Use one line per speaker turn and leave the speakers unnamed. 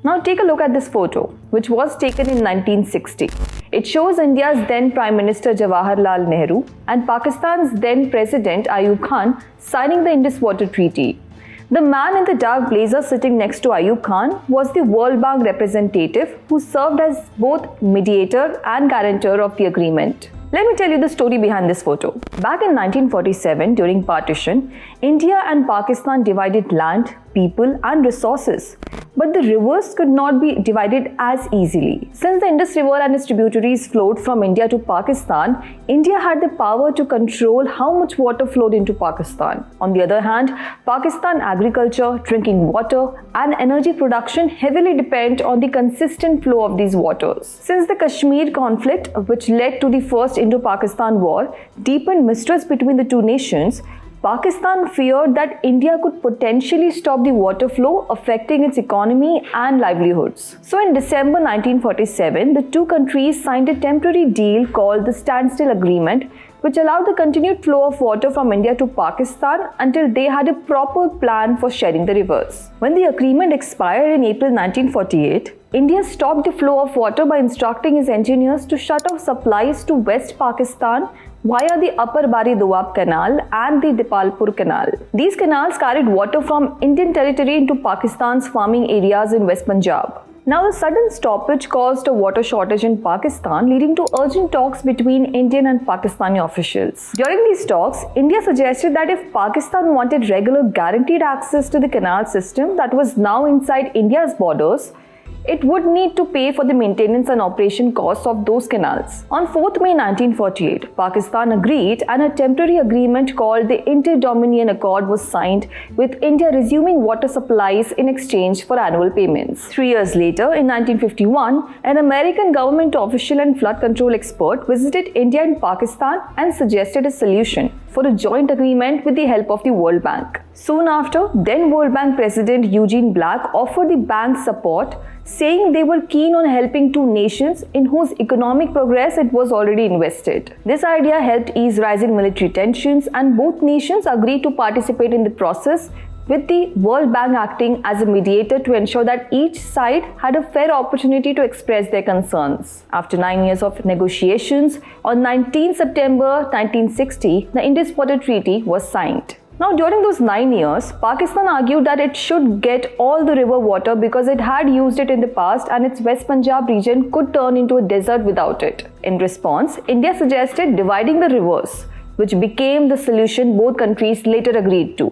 Now take a look at this photo, which was taken in 1960. It shows India's then Prime Minister Jawaharlal Nehru and Pakistan's then President Ayub Khan signing the Indus Water Treaty. The man in the dark blazer sitting next to Ayub Khan was the World Bank representative who served as both mediator and guarantor of the agreement. Let me tell you the story behind this photo. Back in 1947, during partition, India and Pakistan divided land, people and resources. But the rivers could not be divided as easily. Since the Indus River and its tributaries flowed from India to Pakistan, India had the power to control how much water flowed into Pakistan. On the other hand, Pakistan agriculture, drinking water and energy production heavily depend on the consistent flow of these waters. Since the Kashmir conflict, which led to the First Indo-Pakistan War, deepened mistrust between the two nations, Pakistan feared that India could potentially stop the water flow, affecting its economy and livelihoods. So in December 1947, the two countries signed a temporary deal called the Standstill Agreement, which allowed the continued flow of water from India to Pakistan until they had a proper plan for sharing the rivers. When the agreement expired in April 1948, India stopped the flow of water by instructing its engineers to shut off supplies to West Pakistan via the Upper Bari Doab Canal and the Dipalpur Canal. These canals carried water from Indian territory into Pakistan's farming areas in West Punjab. Now, the sudden stoppage caused a water shortage in Pakistan, leading to urgent talks between Indian and Pakistani officials. During these talks, India suggested that if Pakistan wanted regular guaranteed access to the canal system that was now inside India's borders, it would need to pay for the maintenance and operation costs of those canals. On 4th May 1948, Pakistan agreed and a temporary agreement called the Inter-Dominion Accord was signed, with India resuming water supplies in exchange for annual payments. 3 years later, in 1951, an American government official and flood control expert visited India and Pakistan and suggested a solution for a joint agreement with the help of the World Bank. Soon after, then World Bank President Eugene Black offered the bank support, saying they were keen on helping two nations in whose economic progress it was already invested. This idea helped ease rising military tensions, and both nations agreed to participate in the process, with the World Bank acting as a mediator to ensure that each side had a fair opportunity to express their concerns. After 9 years of negotiations, on 19 September 1960, the Indus Water Treaty was signed. Now, during those 9 years, Pakistan argued that it should get all the river water because it had used it in the past and its West Punjab region could turn into a desert without it. In response, India suggested dividing the rivers, which became the solution both countries later agreed to.